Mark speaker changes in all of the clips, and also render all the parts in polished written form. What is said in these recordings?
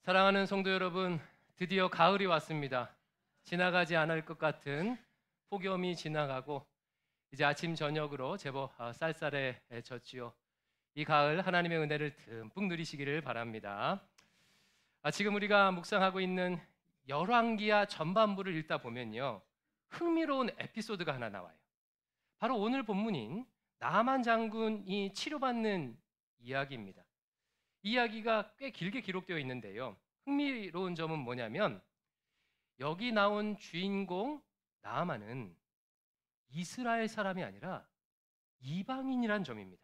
Speaker 1: 사랑하는 성도 여러분, 드디어 가을이 왔습니다. 지나가지 않을 것 같은 폭염이 지나가고 이제 아침 저녁으로 제법 쌀쌀해졌지요. 이 가을 하나님의 은혜를 듬뿍 누리시기를 바랍니다. 지금 우리가 묵상하고 있는 열왕기하 전반부를 읽다 보면요, 흥미로운 에피소드가 하나 나와요. 바로 오늘 본문인 나만 장군이 치료받는 이야기입니다. 이야기가 꽤 길게 기록되어 있는데요, 흥미로운 점은 뭐냐면 여기 나온 주인공 나아만은 이스라엘 사람이 아니라 이방인이란 점입니다.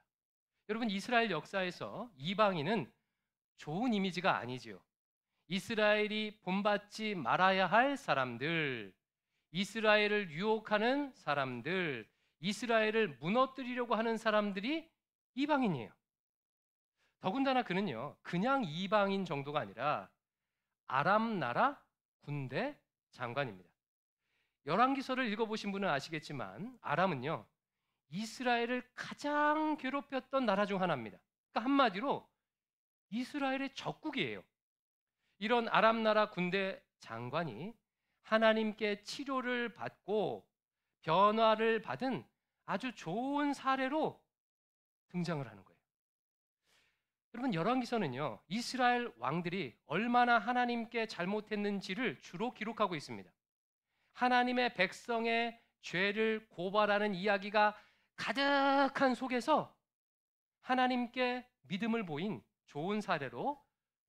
Speaker 1: 여러분, 이스라엘 역사에서 이방인은 좋은 이미지가 아니지요. 이스라엘이 본받지 말아야 할 사람들, 이스라엘을 유혹하는 사람들, 이스라엘을 무너뜨리려고 하는 사람들이 이방인이에요. 더군다나 그는요, 그냥 이방인 정도가 아니라 아람 나라 군대 장관입니다. 열왕기서를 읽어보신 분은 아시겠지만 아람은요, 이스라엘을 가장 괴롭혔던 나라 중 하나입니다. 그러니까 한마디로 이스라엘의 적국이에요. 이런 아람 나라 군대 장관이 하나님께 치료를 받고 변화를 받은 아주 좋은 사례로 등장을 하는 거예요. 여러분, 열왕기서는요, 이스라엘 왕들이 얼마나 하나님께 잘못했는지를 주로 기록하고 있습니다. 하나님의 백성의 죄를 고발하는 이야기가 가득한 속에서 하나님께 믿음을 보인 좋은 사례로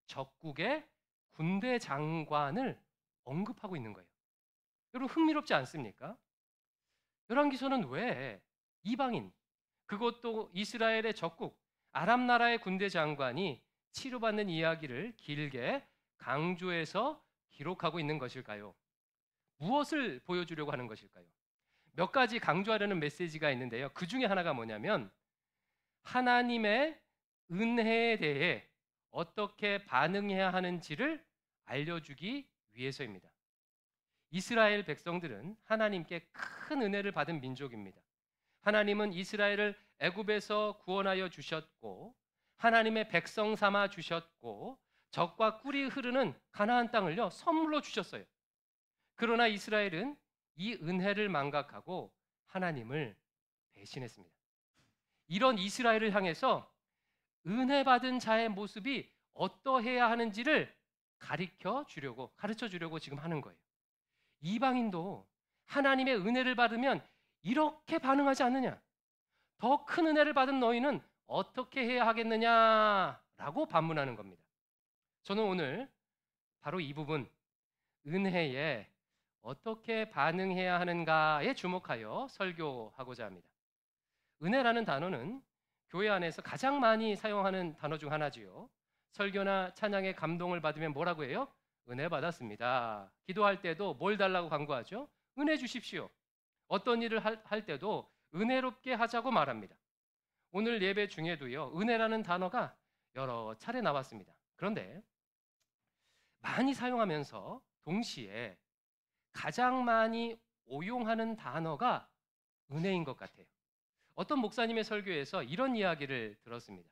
Speaker 1: 적국의 군대 장관을 언급하고 있는 거예요. 여러분, 흥미롭지 않습니까? 열왕기서는 왜 이방인, 그것도 이스라엘의 적국 아람 나라의 군대 장관이 치료받는 이야기를 길게 강조해서 기록하고 있는 것일까요? 무엇을 보여주려고 하는 것일까요? 몇 가지 강조하려는 메시지가 있는데요, 그 중에 하나가 뭐냐면 하나님의 은혜에 대해 어떻게 반응해야 하는지를 알려주기 위해서입니다. 이스라엘 백성들은 하나님께 큰 은혜를 받은 민족입니다. 하나님은 이스라엘을 애굽에서 구원하여 주셨고 하나님의 백성 삼아 주셨고 젖과 꿀이 흐르는 가나안 땅을요 선물로 주셨어요. 그러나 이스라엘은 이 은혜를 망각하고 하나님을 배신했습니다. 이런 이스라엘을 향해서 은혜 받은 자의 모습이 어떠해야 하는지를 가르쳐 주려고 지금 하는 거예요. 이방인도 하나님의 은혜를 받으면 이렇게 반응하지 않느냐? 더 큰 은혜를 받은 너희는 어떻게 해야 하겠느냐라고 반문하는 겁니다. 저는 오늘 바로 이 부분, 은혜에 어떻게 반응해야 하는가에 주목하여 설교하고자 합니다. 은혜라는 단어는 교회 안에서 가장 많이 사용하는 단어 중 하나지요. 설교나 찬양에 감동을 받으면 뭐라고 해요? 은혜 받았습니다. 기도할 때도 뭘 달라고 간구하죠? 은혜 주십시오. 어떤 일을 할 때도 은혜롭게 하자고 말합니다. 오늘 예배 중에도요, 은혜라는 단어가 여러 차례 나왔습니다. 그런데 많이 사용하면서 동시에 가장 많이 오용하는 단어가 은혜인 것 같아요. 어떤 목사님의 설교에서 이런 이야기를 들었습니다.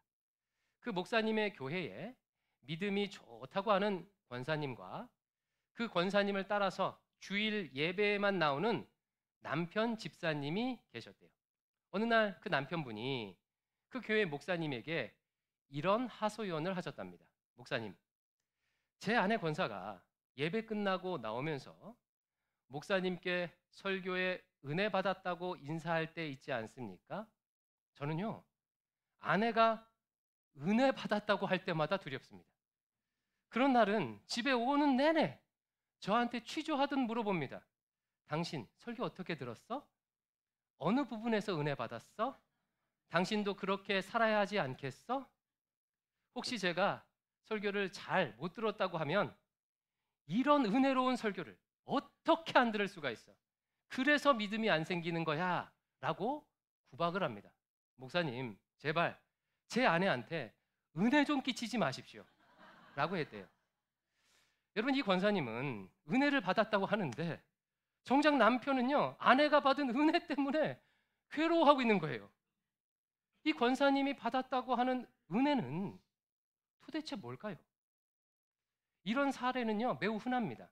Speaker 1: 그 목사님의 교회에 믿음이 좋다고 하는 권사님과 그 권사님을 따라서 주일 예배에만 나오는 남편 집사님이 계셨대요. 어느 날 그 남편분이 그 교회 목사님에게 이런 하소연을 하셨답니다. 목사님, 제 아내 권사가 예배 끝나고 나오면서 목사님께 설교에 은혜 받았다고 인사할 때 있지 않습니까? 저는요, 아내가 은혜 받았다고 할 때마다 두렵습니다. 그런 날은 집에 오는 내내 저한테 취조하듯 물어봅니다. 당신 설교 어떻게 들었어? 어느 부분에서 은혜 받았어? 당신도 그렇게 살아야 하지 않겠어? 혹시 제가 설교를 잘 못 들었다고 하면 이런 은혜로운 설교를 어떻게 안 들을 수가 있어? 그래서 믿음이 안 생기는 거야 라고 구박을 합니다. 목사님, 제발 제 아내한테 은혜 좀 끼치지 마십시오 라고 했대요. 여러분, 이 권사님은 은혜를 받았다고 하는데 정작 남편은요, 아내가 받은 은혜 때문에 괴로워하고 있는 거예요. 이 권사님이 받았다고 하는 은혜는 도대체 뭘까요? 이런 사례는요, 매우 흔합니다.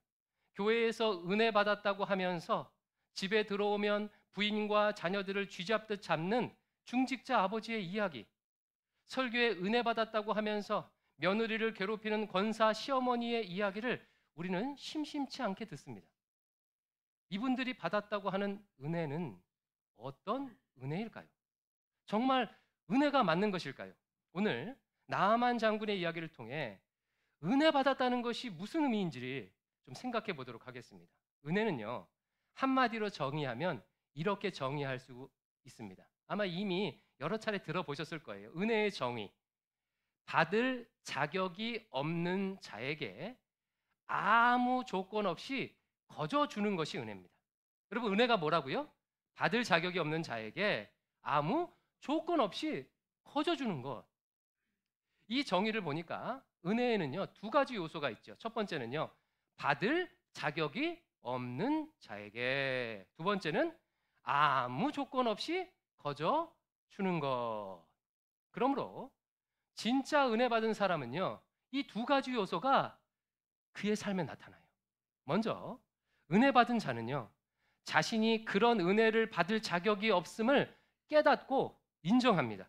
Speaker 1: 교회에서 은혜 받았다고 하면서 집에 들어오면 부인과 자녀들을 쥐잡듯 잡는 중직자 아버지의 이야기, 설교에 은혜 받았다고 하면서 며느리를 괴롭히는 권사 시어머니의 이야기를 우리는 심심치 않게 듣습니다. 이분들이 받았다고 하는 은혜는 어떤 은혜일까요? 정말 은혜가 맞는 것일까요? 오늘 나아만 장군의 이야기를 통해 은혜 받았다는 것이 무슨 의미인지 좀 생각해 보도록 하겠습니다. 은혜는요, 한마디로 정의하면 이렇게 정의할 수 있습니다. 아마 이미 여러 차례 들어보셨을 거예요. 은혜의 정의. 받을 자격이 없는 자에게 아무 조건 없이 거저 주는 것이 은혜입니다. 여러분, 은혜가 뭐라고요? 받을 자격이 없는 자에게 아무 조건 없이 거저 주는 것. 이 정의를 보니까 은혜에는요, 두 가지 요소가 있죠. 첫 번째는요, 받을 자격이 없는 자에게. 두 번째는 아무 조건 없이 거저 주는 것. 그러므로 진짜 은혜 받은 사람은요, 이 두 가지 요소가 그의 삶에 나타나요. 먼저 은혜 받은 자는요, 자신이 그런 은혜를 받을 자격이 없음을 깨닫고 인정합니다.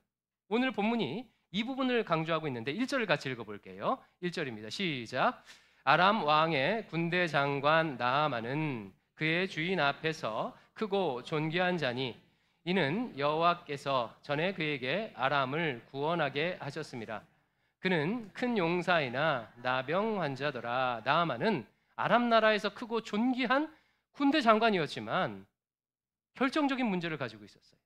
Speaker 1: 오늘 본문이 이 부분을 강조하고 있는데 1절을 같이 읽어볼게요. 1절입니다. 시작. 아람 왕의 군대 장관 나아만은 그의 주인 앞에서 크고 존귀한 자니 이는 여호와께서 전에 그에게 아람을 구원하게 하셨습니다. 그는 큰 용사이나 나병 환자더라. 나아만은 아람 나라에서 크고 존귀한 군대 장관이었지만 결정적인 문제를 가지고 있었어요.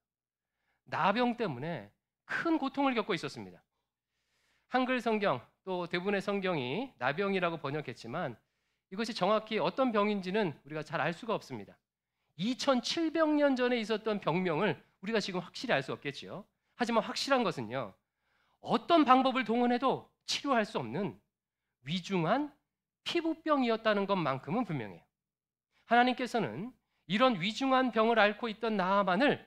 Speaker 1: 나병 때문에 큰 고통을 겪고 있었습니다. 한글 성경 또 대부분의 성경이 나병이라고 번역했지만 이것이 정확히 어떤 병인지는 우리가 잘 알 수가 없습니다. 2700년 전에 있었던 병명을 우리가 지금 확실히 알 수 없겠지요. 하지만 확실한 것은요, 어떤 방법을 동원해도 치료할 수 없는 위중한 피부병이었다는 것만큼은 분명해요. 하나님께서는 이런 위중한 병을 앓고 있던 나아만을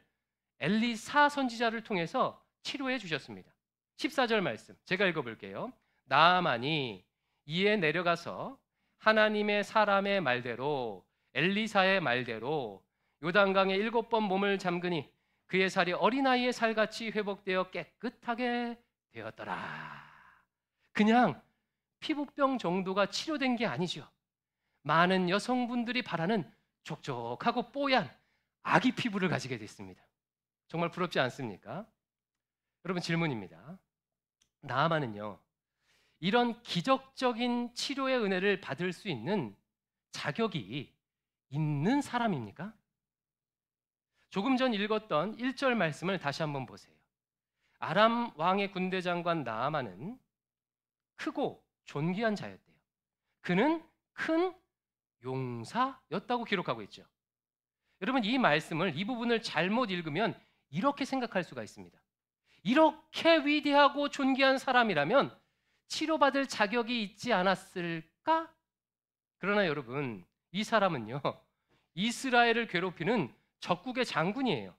Speaker 1: 엘리사 선지자를 통해서 치료해 주셨습니다. 14절 말씀 제가 읽어볼게요. 나아만이 이에 내려가서 하나님의 사람의 말대로 엘리사의 말대로 요단강에 7번 몸을 잠그니 그의 살이 어린아이의 살같이 회복되어 깨끗하게 되었더라. 그냥 피부병 정도가 치료된 게 아니죠. 많은 여성분들이 바라는 촉촉하고 뽀얀 아기 피부를 가지게 됐습니다. 정말 부럽지 않습니까? 여러분, 질문입니다. 나아만은요, 이런 기적적인 치료의 은혜를 받을 수 있는 자격이 있는 사람입니까? 조금 전 읽었던 1절 말씀을 다시 한번 보세요. 아람 왕의 군대 장관 나아만은 크고 존귀한 자였대요. 그는 큰 용사였다고 기록하고 있죠. 여러분, 이 말씀을, 이 부분을 잘못 읽으면 이렇게 생각할 수가 있습니다. 이렇게 위대하고 존귀한 사람이라면 치료받을 자격이 있지 않았을까? 그러나 여러분, 이 사람은요, 이스라엘을 괴롭히는 적국의 장군이에요.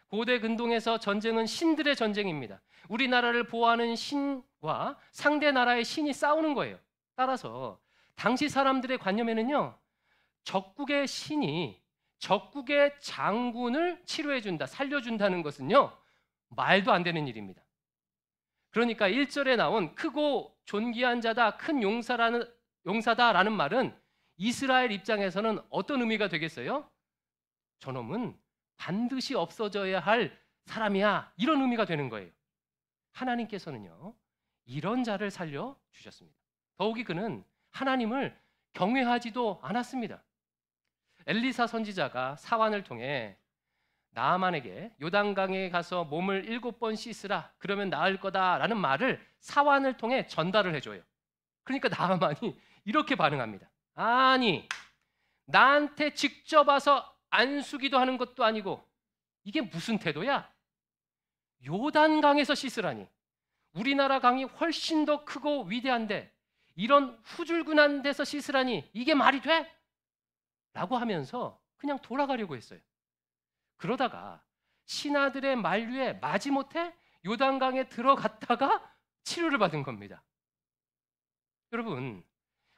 Speaker 1: 고대 근동에서 전쟁은 신들의 전쟁입니다. 우리나라를 보호하는 신과 상대 나라의 신이 싸우는 거예요. 따라서 당시 사람들의 관념에는요, 적국의 신이 적국의 장군을 치료해준다, 살려준다는 것은요, 말도 안 되는 일입니다. 그러니까 1절에 나온 크고 존귀한 자다, 큰 용사다라는 말은 이스라엘 입장에서는 어떤 의미가 되겠어요? 저놈은 반드시 없어져야 할 사람이야, 이런 의미가 되는 거예요. 하나님께서는요, 이런 자를 살려주셨습니다. 더욱이 그는 하나님을 경외하지도 않았습니다. 엘리사 선지자가 사환을 통해 나아만에게 요단강에 가서 몸을 7번 씻으라, 그러면 나을 거다라는 말을 사환을 통해 전달을 해줘요. 그러니까 나아만이 이렇게 반응합니다. 아니, 나한테 직접 와서 안수기도 하는 것도 아니고 이게 무슨 태도야? 요단강에서 씻으라니. 우리나라 강이 훨씬 더 크고 위대한데 이런 후줄근한 데서 씻으라니 이게 말이 돼? 라고 하면서 그냥 돌아가려고 했어요. 그러다가 신하들의 만류에 마지못해 요단강에 들어갔다가 치료를 받은 겁니다. 여러분,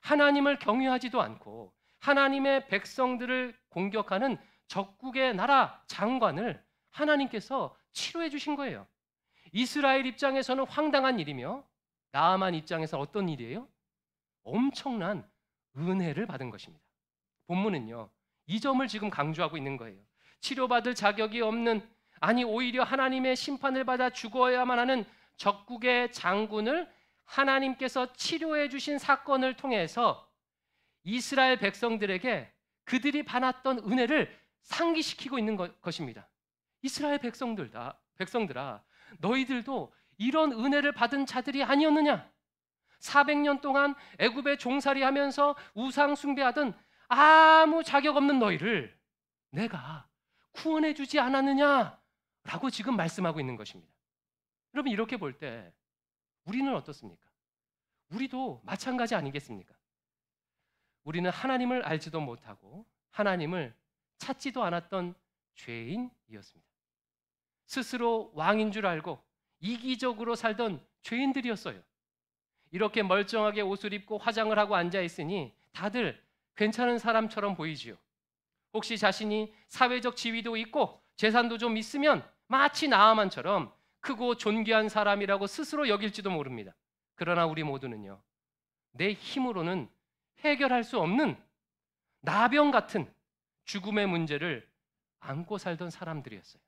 Speaker 1: 하나님을 경외하지도 않고 하나님의 백성들을 공격하는 적국의 나라 장관을 하나님께서 치료해 주신 거예요. 이스라엘 입장에서는 황당한 일이며 나아만 입장에서 어떤 일이에요? 엄청난 은혜를 받은 것입니다. 본문은요, 이 점을 지금 강조하고 있는 거예요. 치료받을 자격이 없는, 아니 오히려 하나님의 심판을 받아 죽어야만 하는 적국의 장군을 하나님께서 치료해 주신 사건을 통해서 이스라엘 백성들에게 그들이 받았던 은혜를 상기시키고 있는 것입니다. 이스라엘 백성들아, 너희들도 이런 은혜를 받은 자들이 아니었느냐? 400년 동안 애굽에 종살이하면서 우상 숭배하던 아무 자격 없는 너희를 내가 구원해 주지 않았느냐라고 지금 말씀하고 있는 것입니다. 여러분, 이렇게 볼 때 우리는 어떻습니까? 우리도 마찬가지 아니겠습니까? 우리는 하나님을 알지도 못하고 하나님을 찾지도 않았던 죄인이었습니다. 스스로 왕인 줄 알고 이기적으로 살던 죄인들이었어요. 이렇게 멀쩡하게 옷을 입고 화장을 하고 앉아 있으니 다들 괜찮은 사람처럼 보이지요. 혹시 자신이 사회적 지위도 있고 재산도 좀 있으면 마치 나아만처럼 크고 존귀한 사람이라고 스스로 여길지도 모릅니다. 그러나 우리 모두는요, 내 힘으로는 해결할 수 없는 나병 같은 죽음의 문제를 안고 살던 사람들이었어요.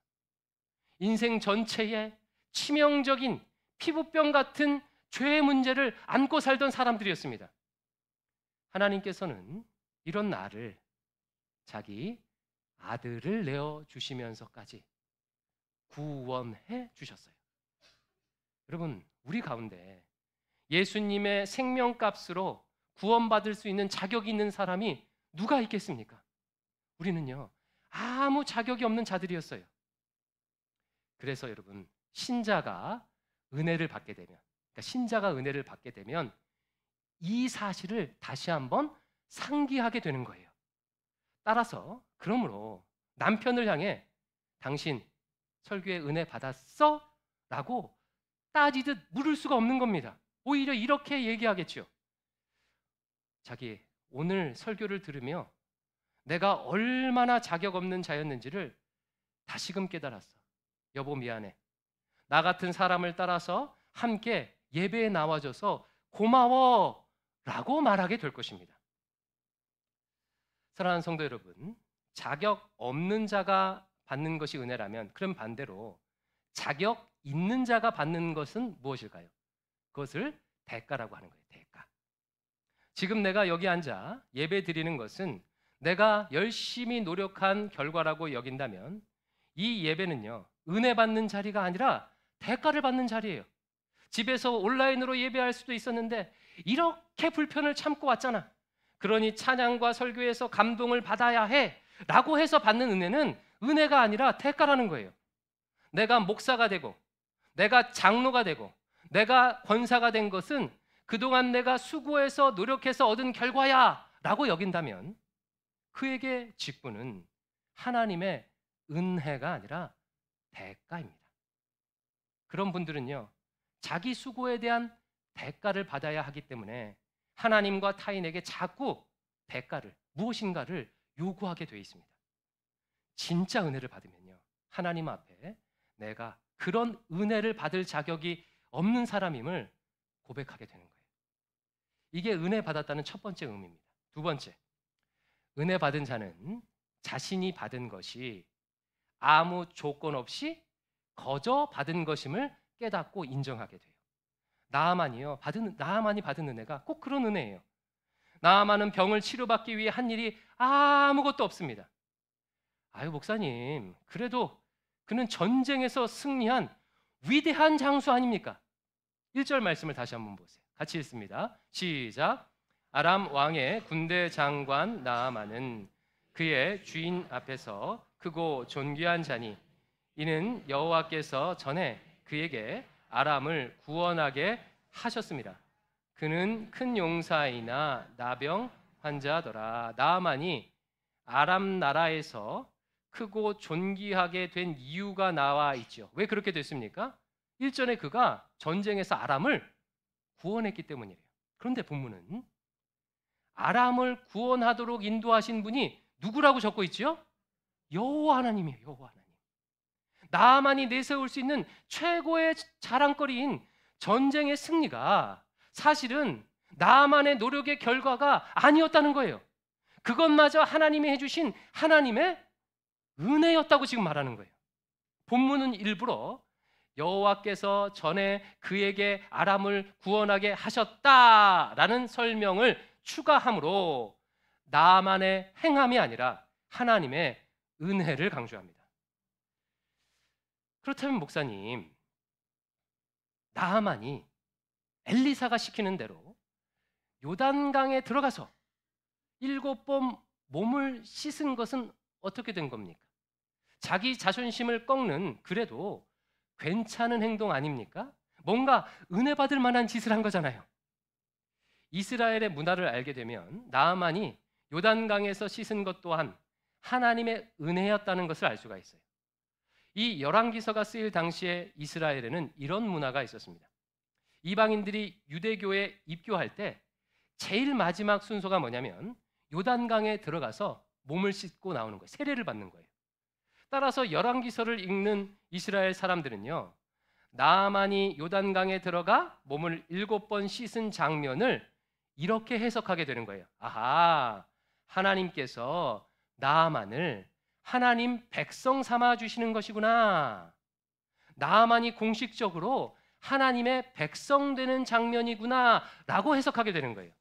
Speaker 1: 인생 전체에 치명적인 피부병 같은 죄의 문제를 안고 살던 사람들이었습니다. 하나님께서는 이런 나를 자기 아들을 내어 주시면서까지 구원해 주셨어요. 여러분, 우리 가운데 예수님의 생명값으로 구원받을 수 있는 자격이 있는 사람이 누가 있겠습니까? 우리는요, 아무 자격이 없는 자들이었어요. 그래서 여러분, 신자가 은혜를 받게 되면 이 사실을 다시 한번 상기하게 되는 거예요. 따라서 그러므로 남편을 향해 당신 설교에 은혜 받았어? 라고 따지듯 물을 수가 없는 겁니다. 오히려 이렇게 얘기하겠죠. 자기, 오늘 설교를 들으며 내가 얼마나 자격 없는 자였는지를 다시금 깨달았어. 여보, 미안해. 나 같은 사람을 따라서 함께 예배에 나와줘서 고마워 라고 말하게 될 것입니다. 사랑하는 성도 여러분, 자격 없는 자가 받는 것이 은혜라면, 그럼 반대로 자격 있는 자가 받는 것은 무엇일까요? 그것을 대가라고 하는 거예요. 대가. 지금 내가 여기 앉아 예배 드리는 것은 내가 열심히 노력한 결과라고 여긴다면 이 예배는요, 은혜 받는 자리가 아니라 대가를 받는 자리예요. 집에서 온라인으로 예배할 수도 있었는데 이렇게 불편을 참고 왔잖아. 그러니 찬양과 설교에서 감동을 받아야 해 라고 해서 받는 은혜는 은혜가 아니라 대가라는 거예요. 내가 목사가 되고 내가 장로가 되고 내가 권사가 된 것은 그동안 내가 수고해서 노력해서 얻은 결과야 라고 여긴다면 그에게 직분은 하나님의 은혜가 아니라 대가입니다. 그런 분들은요, 자기 수고에 대한 대가를 받아야 하기 때문에 하나님과 타인에게 자꾸 대가를, 무엇인가를 요구하게 되어 있습니다. 진짜 은혜를 받으면요, 하나님 앞에 내가 그런 은혜를 받을 자격이 없는 사람임을 고백하게 되는 거예요. 이게 은혜 받았다는 첫 번째 의미입니다. 두 번째, 은혜 받은 자는 자신이 받은 것이 아무 조건 없이 거저 받은 것임을 깨닫고 인정하게 돼요. 나아만이 받은 은혜가 꼭 그런 은혜예요. 나아만은 병을 치료받기 위해 한 일이 아무것도 없습니다. 아유, 목사님, 그래도 그는 전쟁에서 승리한 위대한 장수 아닙니까? 1절 말씀을 다시 한번 보세요. 같이 읽습니다. 시작. 아람 왕의 군대 장관 나아만은 그의 주인 앞에서 크고 존귀한 자니 이는 여호와께서 전에 그에게 아람을 구원하게 하셨습니다. 그는 큰 용사이나 나병 환자더라. 나아만이 아람 나라에서 크고 존귀하게 된 이유가 나와 있죠. 왜 그렇게 됐습니까? 일전에 그가 전쟁에서 아람을 구원했기 때문이래요. 그런데 본문은 아람을 구원하도록 인도하신 분이 누구라고 적고 있지요? 여호와 하나님이에요. 여호와 하나님. 나아만이 내세울 수 있는 최고의 자랑거리인 전쟁의 승리가 사실은 나아만의 노력의 결과가 아니었다는 거예요. 그것마저 하나님이 해주신 하나님의 은혜였다고 지금 말하는 거예요. 본문은 일부러 여호와께서 전에 그에게 아람을 구원하게 하셨다라는 설명을 추가함으로 나만의 행함이 아니라 하나님의 은혜를 강조합니다. 그렇다면 목사님, 나아만이 엘리사가 시키는 대로 요단강에 들어가서 7번 몸을 씻은 것은 어떻게 된 겁니까? 자기 자존심을 꺾는 그래도 괜찮은 행동 아닙니까? 뭔가 은혜 받을 만한 짓을 한 거잖아요. 이스라엘의 문화를 알게 되면 나아만이 요단강에서 씻은 것 또한 하나님의 은혜였다는 것을 알 수가 있어요. 이 열왕기서가 쓰일 당시에 이스라엘에는 이런 문화가 있었습니다. 이방인들이 유대교에 입교할 때 제일 마지막 순서가 뭐냐면 요단강에 들어가서 몸을 씻고 나오는 거예요. 세례를 받는 거예요. 따라서 열왕기서를 읽는 이스라엘 사람들은요, 나아만이 요단강에 들어가 몸을 7번 씻은 장면을 이렇게 해석하게 되는 거예요. 아하, 하나님께서 나아만을 하나님 백성 삼아 주시는 것이구나. 나아만이 공식적으로 하나님의 백성 되는 장면이구나 라고 해석하게 되는 거예요.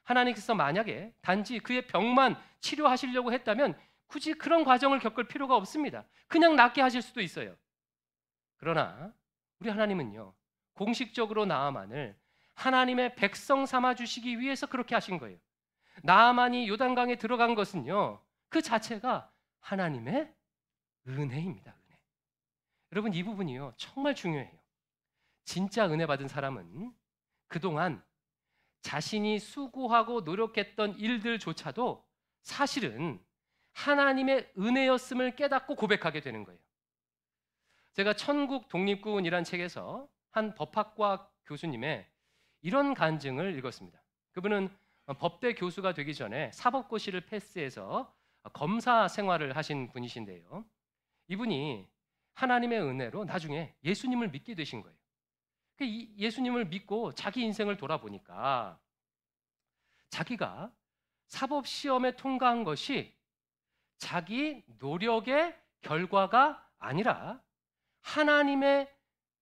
Speaker 1: 하나님께서 만약에 단지 그의 병만 치료하시려고 했다면 굳이 그런 과정을 겪을 필요가 없습니다. 그냥 낫게 하실 수도 있어요. 그러나 우리 하나님은요, 공식적으로 나아만을 하나님의 백성 삼아 주시기 위해서 그렇게 하신 거예요. 나아만이 요단강에 들어간 것은요, 그 자체가 하나님의 은혜입니다. 은혜. 여러분, 이 부분이요 정말 중요해요. 진짜 은혜 받은 사람은 그동안 자신이 수고하고 노력했던 일들조차도 사실은 하나님의 은혜였음을 깨닫고 고백하게 되는 거예요. 제가 천국 독립군이란 책에서 한 법학과 교수님의 이런 간증을 읽었습니다. 그분은 법대 교수가 되기 전에 사법고시를 패스해서 검사 생활을 하신 분이신데요. 이분이 하나님의 은혜로 나중에 예수님을 믿게 되신 거예요. 예수님을 믿고 자기 인생을 돌아보니까 자기가 사법시험에 통과한 것이 자기 노력의 결과가 아니라 하나님의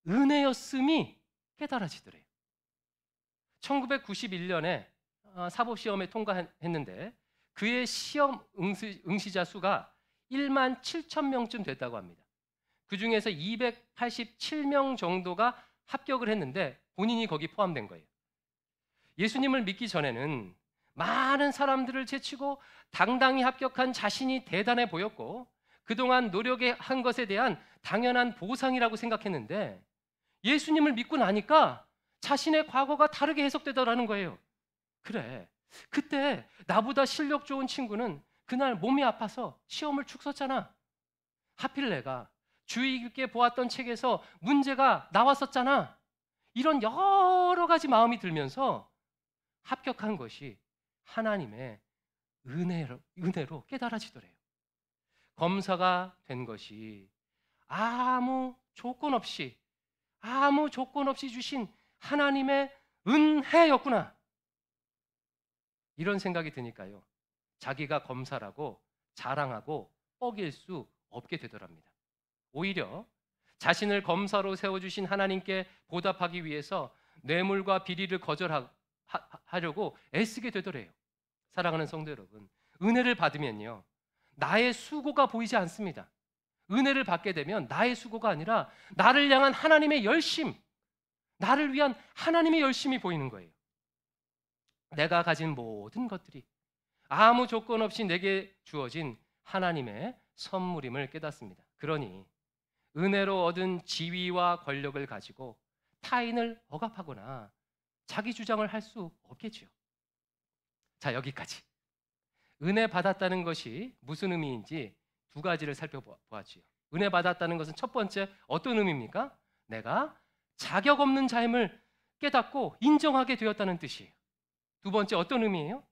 Speaker 1: 은혜였음이 깨달아지더래요. 1991년에 사법시험에 통과했는데 그의 시험 응시자 수가 1만 7천 명쯤 됐다고 합니다. 그 중에서 287명 정도가 합격을 했는데 본인이 거기 포함된 거예요. 예수님을 믿기 전에는 많은 사람들을 제치고 당당히 합격한 자신이 대단해 보였고 그동안 노력한 것에 대한 당연한 보상이라고 생각했는데 예수님을 믿고 나니까 자신의 과거가 다르게 해석되더라는 거예요. 그래, 그때 나보다 실력 좋은 친구는 그날 몸이 아파서 시험을 축 썼잖아. 하필 내가 주의 깊게 보았던 책에서 문제가 나왔었잖아. 이런 여러 가지 마음이 들면서 합격한 것이 하나님의 은혜로 깨달아지더래요. 검사가 된 것이 아무 조건 없이 주신 하나님의 은혜였구나. 이런 생각이 드니까요, 자기가 검사라고 자랑하고 뻐길 수 없게 되더랍니다. 오히려 자신을 검사로 세워주신 하나님께 보답하기 위해서 뇌물과 비리를 거절하려고 애쓰게 되더래요. 사랑하는 성도 여러분, 은혜를 받으면요, 나의 수고가 보이지 않습니다. 은혜를 받게 되면 나의 수고가 아니라 나를 향한 하나님의 열심, 나를 위한 하나님의 열심이 보이는 거예요. 내가 가진 모든 것들이 아무 조건 없이 내게 주어진 하나님의 선물임을 깨닫습니다. 그러니 은혜로 얻은 지위와 권력을 가지고 타인을 억압하거나 자기 주장을 할 수 없겠죠. 자, 여기까지. 은혜 받았다는 것이 무슨 의미인지 두 가지를 살펴보았지요. 은혜 받았다는 것은 첫 번째 어떤 의미입니까? 내가 자격 없는 자임을 깨닫고 인정하게 되었다는 뜻이에요. 두 번째 어떤 의미예요?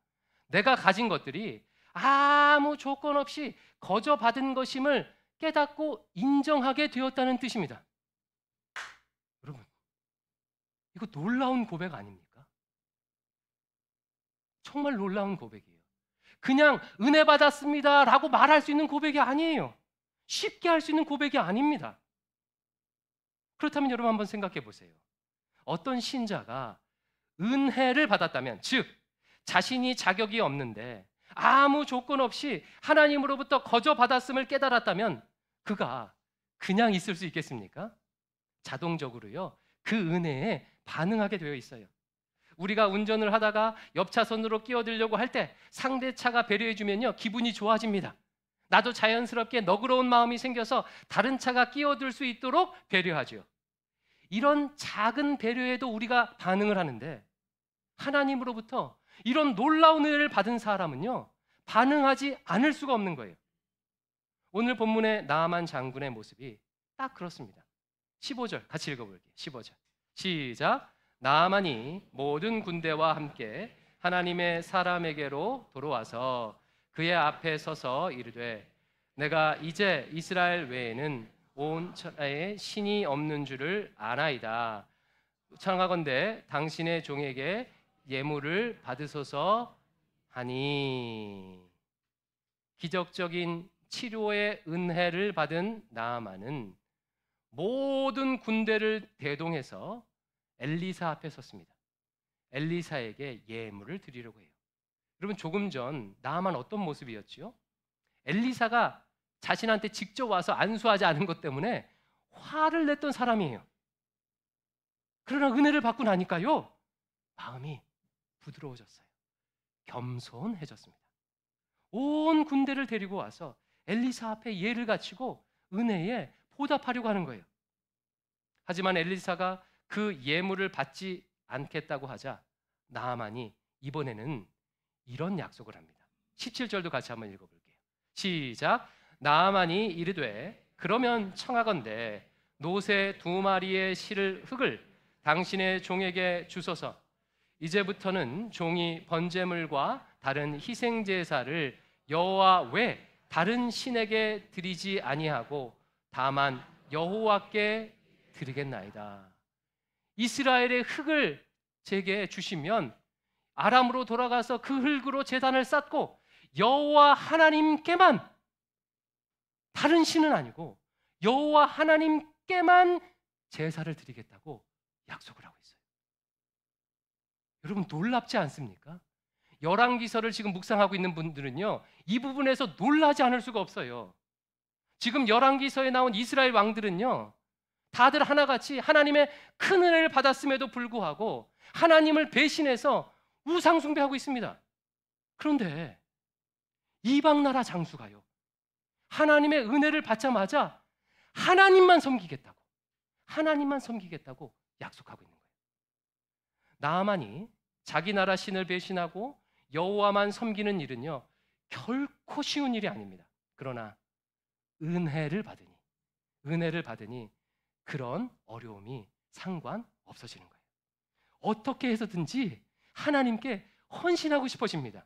Speaker 1: 내가 가진 것들이 아무 조건 없이 거저 받은 것임을 깨닫고 인정하게 되었다는 뜻입니다. 여러분, 이거 놀라운 고백 아닙니까? 정말 놀라운 고백이에요. 그냥 은혜 받았습니다 라고 말할 수 있는 고백이 아니에요. 쉽게 할 수 있는 고백이 아닙니다. 그렇다면 여러분 한번 생각해 보세요. 어떤 신자가 은혜를 받았다면, 즉 자신이 자격이 없는데 아무 조건 없이 하나님으로부터 거저 받았음을 깨달았다면 그가 그냥 있을 수 있겠습니까? 자동적으로요, 그 은혜에 반응하게 되어 있어요. 우리가 운전을 하다가 옆 차선으로 끼어들려고 할 때 상대 차가 배려해 주면요, 기분이 좋아집니다. 나도 자연스럽게 너그러운 마음이 생겨서 다른 차가 끼어들 수 있도록 배려하죠. 이런 작은 배려에도 우리가 반응을 하는데, 하나님으로부터 이런 놀라운 은혜를 받은 사람은요, 반응하지 않을 수가 없는 거예요. 오늘 본문의 나아만 장군의 모습이 딱 그렇습니다. 15절 같이 읽어볼게요. 15절 시작. 나아만이 모든 군대와 함께 하나님의 사람에게로 돌아와서 그의 앞에 서서 이르되, 내가 이제 이스라엘 외에는 온 천하에 신이 없는 줄을 아나이다. 청하건대 당신의 종에게 예물을 받으소서 하니. 기적적인 치료의 은혜를 받은 나아만은 모든 군대를 대동해서 엘리사 앞에 섰습니다. 엘리사에게 예물을 드리려고 해요. 여러분, 조금 전 나아만 어떤 모습이었지요? 엘리사가 자신한테 직접 와서 안수하지 않은 것 때문에 화를 냈던 사람이에요. 그러나 은혜를 받고 나니까요, 마음이 부드러워졌어요. 겸손해졌습니다. 온 군대를 데리고 와서 엘리사 앞에 예를 갖추고 은혜에 보답하려고 하는 거예요. 하지만 엘리사가 그 예물을 받지 않겠다고 하자 나아만이 이번에는 이런 약속을 합니다. 17절도 같이 한번 읽어볼게요. 시작. 나아만이 이르되, 그러면 청하건대 노새 2마리의 흙을 당신의 종에게 주소서. 이제부터는 종이 번제물과 다른 희생 제사를 여호와 외 다른 신에게 드리지 아니하고 다만 여호와께 드리겠나이다. 이스라엘의 흙을 제게 주시면 아람으로 돌아가서 그 흙으로 제단을 쌓고 여호와 하나님께만, 다른 신은 아니고 여호와 하나님께만 제사를 드리겠다고 약속을 하고 있어요. 여러분, 놀랍지 않습니까? 열왕기서를 지금 묵상하고 있는 분들은요, 이 부분에서 놀라지 않을 수가 없어요. 지금 열왕기서에 나온 이스라엘 왕들은요, 다들 하나같이 하나님의 큰 은혜를 받았음에도 불구하고 하나님을 배신해서 우상 숭배하고 있습니다. 그런데 이방 나라 장수가요, 하나님의 은혜를 받자마자 하나님만 섬기겠다고 약속하고 있는 거예요. 나아만이 자기 나라 신을 배신하고 여호와만 섬기는 일은요, 결코 쉬운 일이 아닙니다. 그러나 은혜를 받으니 그런 어려움이 상관없어지는 거예요. 어떻게 해서든지 하나님께 헌신하고 싶어집니다.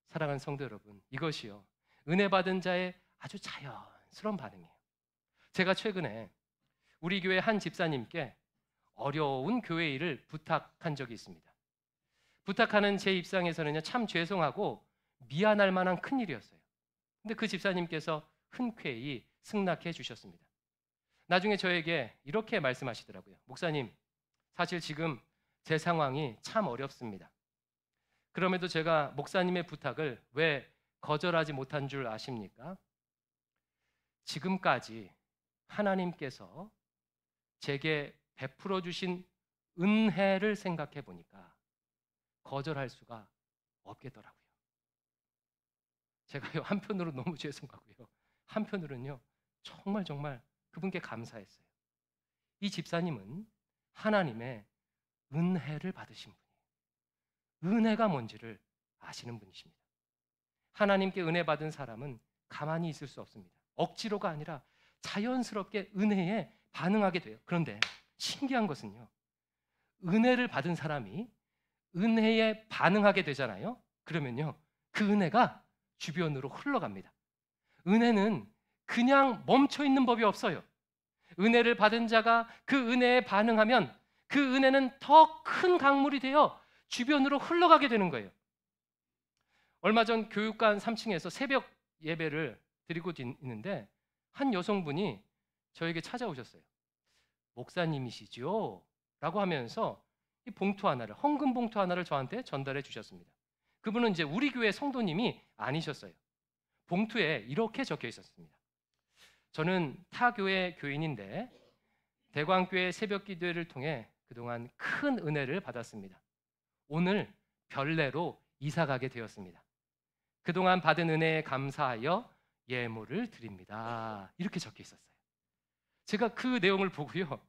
Speaker 1: 사랑하는 성도 여러분, 이것이요, 은혜 받은 자의 아주 자연스러운 반응이에요. 제가 최근에 우리 교회 한 집사님께 어려운 교회 일을 부탁한 적이 있습니다. 부탁하는 제 입장에서는요, 참 죄송하고 미안할 만한 큰 일이었어요. 근데 그 집사님께서 흔쾌히 승낙해 주셨습니다. 나중에 저에게 이렇게 말씀하시더라고요. 목사님, 사실 지금 제 상황이 참 어렵습니다. 그럼에도 제가 목사님의 부탁을 왜 거절하지 못한 줄 아십니까? 지금까지 하나님께서 제게 베풀어 주신 은혜를 생각해 보니까 거절할 수가 없겠더라고요. 제가요, 한편으로 너무 죄송하고요, 한편으로는요, 정말 그분께 감사했어요. 이 집사님은 하나님의 은혜를 받으신 분이에요. 은혜가 뭔지를 아시는 분이십니다. 하나님께 은혜 받은 사람은 가만히 있을 수 없습니다. 억지로가 아니라 자연스럽게 은혜에 반응하게 돼요. 그런데 신기한 것은요, 은혜를 받은 사람이 은혜에 반응하게 되잖아요. 그러면요, 그 은혜가 주변으로 흘러갑니다. 은혜는 그냥 멈춰 있는 법이 없어요. 은혜를 받은 자가 그 은혜에 반응하면 그 은혜는 더 큰 강물이 되어 주변으로 흘러가게 되는 거예요. 얼마 전 교육관 3층에서 새벽 예배를 드리고 있는데 한 여성분이 저에게 찾아오셨어요. 목사님이시죠? 라고 하면서 이 봉투 하나를, 헌금 봉투 하나를 저한테 전달해 주셨습니다. 그분은 이제 우리 교회 성도님이 아니셨어요. 봉투에 이렇게 적혀 있었습니다. 저는 타 교회 교인인데 대광교회 새벽 기도회를 통해 그동안 큰 은혜를 받았습니다. 오늘 별내로 이사 가게 되었습니다. 그동안 받은 은혜에 감사하여 예물을 드립니다. 이렇게 적혀 있었어요. 제가 그 내용을 보고요,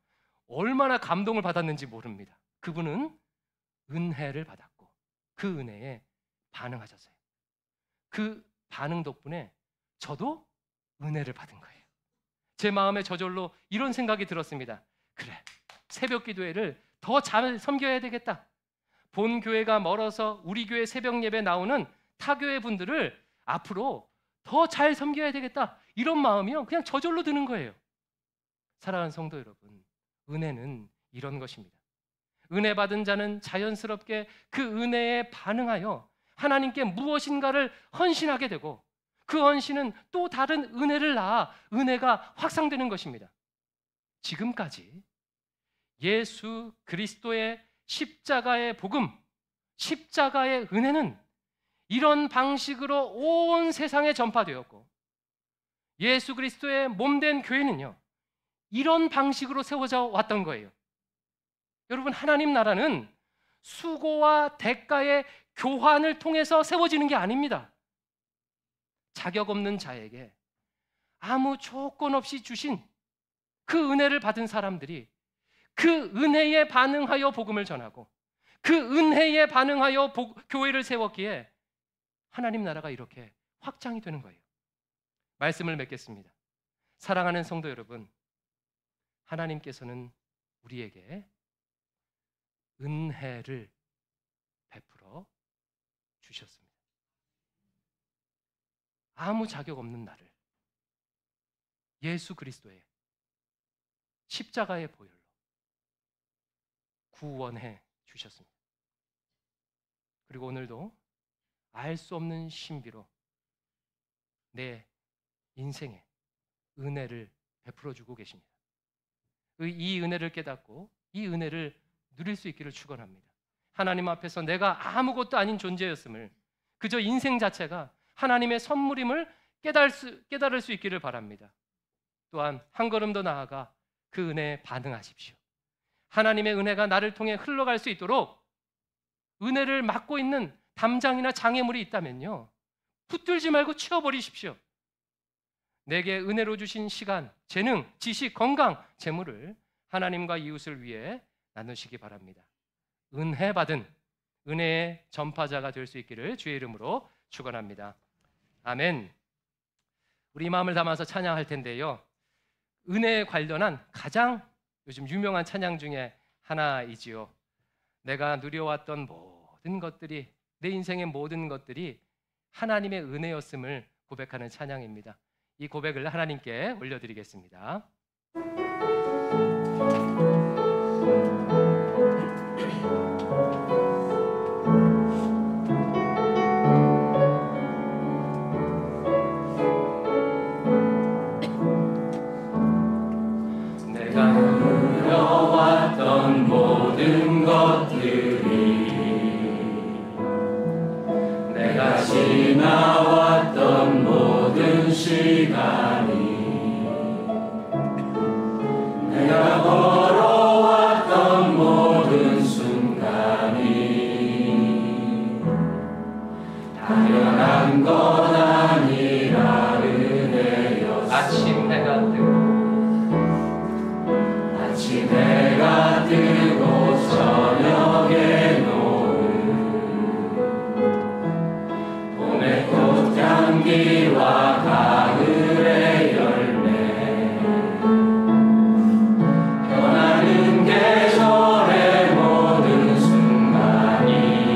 Speaker 1: 얼마나 감동을 받았는지 모릅니다. 그분은 은혜를 받았고 그 은혜에 반응하셨어요. 그 반응 덕분에 저도 은혜를 받은 거예요. 제 마음에 저절로 이런 생각이 들었습니다. 그래, 새벽 기도회를 더 잘 섬겨야 되겠다. 본 교회가 멀어서 우리 교회 새벽 예배 나오는 타 교회 분들을 앞으로 더 잘 섬겨야 되겠다. 이런 마음이요, 그냥 저절로 드는 거예요. 사랑하는 성도 여러분, 은혜는 이런 것입니다. 은혜 받은 자는 자연스럽게 그 은혜에 반응하여 하나님께 무엇인가를 헌신하게 되고 그 헌신은 또 다른 은혜를 낳아 은혜가 확산되는 것입니다. 지금까지 예수 그리스도의 십자가의 복음, 십자가의 은혜는 이런 방식으로 온 세상에 전파되었고 예수 그리스도의 몸된 교회는요, 이런 방식으로 세워져 왔던 거예요. 여러분, 하나님 나라는 수고와 대가의 교환을 통해서 세워지는 게 아닙니다. 자격 없는 자에게 아무 조건 없이 주신 그 은혜를 받은 사람들이 그 은혜에 반응하여 복음을 전하고 그 은혜에 반응하여 교회를 세웠기에 하나님 나라가 이렇게 확장이 되는 거예요. 말씀을 맺겠습니다. 사랑하는 성도 여러분, 하나님께서는 우리에게 은혜를 베풀어 주셨습니다. 아무 자격 없는 나를 예수 그리스도의 십자가의 보혈로 구원해 주셨습니다. 그리고 오늘도 알 수 없는 신비로 내 인생에 은혜를 베풀어 주고 계십니다. 이 은혜를 깨닫고 이 은혜를 누릴 수 있기를 축원합니다. 하나님 앞에서 내가 아무것도 아닌 존재였음을, 그저 인생 자체가 하나님의 선물임을 깨달을 수 있기를 바랍니다. 또한 한 걸음 더 나아가 그 은혜에 반응하십시오. 하나님의 은혜가 나를 통해 흘러갈 수 있도록 은혜를 막고 있는 담장이나 장애물이 있다면요, 붙들지 말고 치워버리십시오. 내게 은혜로 주신 시간, 재능, 지식, 건강, 재물을 하나님과 이웃을 위해 나누시기 바랍니다. 은혜 받은 은혜의 전파자가 될 수 있기를 주의 이름으로 축원합니다. 아멘. 우리 마음을 담아서 찬양할 텐데요, 은혜에 관련한 가장 요즘 유명한 찬양 중에 하나이지요. 내가 누려왔던 모든 것들이, 내 인생의 모든 것들이 하나님의 은혜였음을 고백하는 찬양입니다. 이 고백을 하나님께 올려드리겠습니다. 내가 누려왔던 모든 것들이, 내가 지나왔던 모든 시간이, 내가 걸어왔던 모든 순간이 당연한 건 아니라 은혜였어. 아침 해가 뜨고 저녁에 노을, 봄의 꽃향기와 가을의 열매, 변하는 계절의 모든 순간이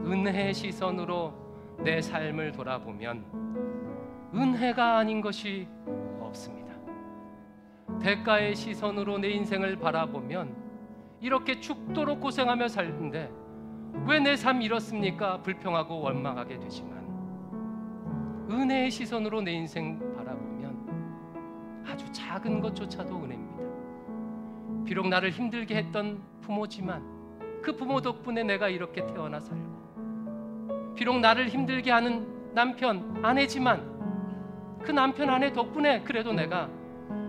Speaker 1: 은혜의 시선으로 내 삶을 돌아보면 은혜가 아닌 것이 없습니다. 대가의 시선으로 내 인생을 바라보면 이렇게 죽도록 고생하며 살는데 왜 내 삶 이렇습니까? 불평하고 원망하게 되지만 은혜의 시선으로 내 인생 바라보면 아주 작은 것조차도 은혜입니다. 비록 나를 힘들게 했던 부모지만 그 부모 덕분에 내가 이렇게 태어나 살고, 비록 나를 힘들게 하는 남편, 아내지만 그 남편, 아내 덕분에 그래도 내가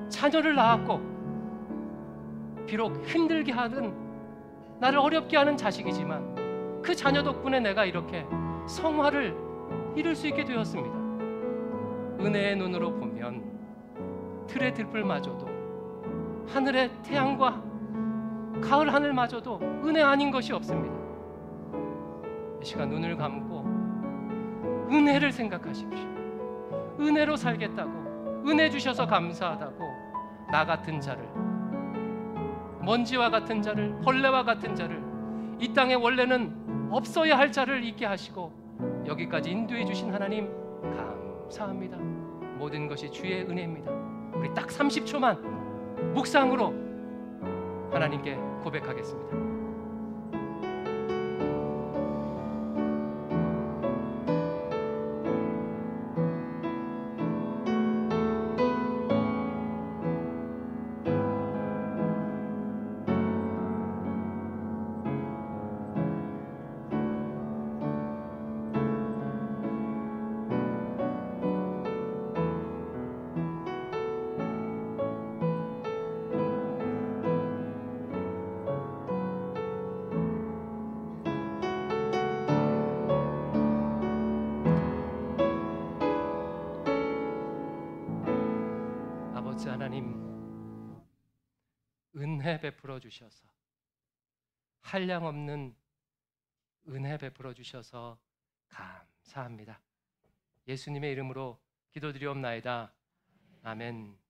Speaker 1: 자녀를 낳았고, 비록 힘들게 하는, 나를 어렵게 하는 자식이지만 그 자녀 덕분에 내가 이렇게 성화를 이룰 수 있게 되었습니다. 은혜의 눈으로 보면 들의 들불마저도, 하늘의 태양과 가을 하늘마저도 은혜 아닌 것이 없습니다. 이 시간 눈을 감고 은혜를 생각하십시오. 은혜로 살겠다고, 은혜 주셔서 감사하다고 나 같은 자를, 먼지와 같은 자를, 벌레와 같은 자를, 이 땅에 원래는 없어야 할 자를 있게 하시고 여기까지 인도해 주신 하나님 감사합니다. 모든 것이 주의 은혜입니다. 우리 딱 30초만 묵상으로 하나님께 고백하겠습니다. 아버지 하나님, 은혜 베풀어 주셔서, 한량없는 은혜 베풀어 주셔서 감사합니다. 예수님의 이름으로 기도드리옵나이다. 아멘.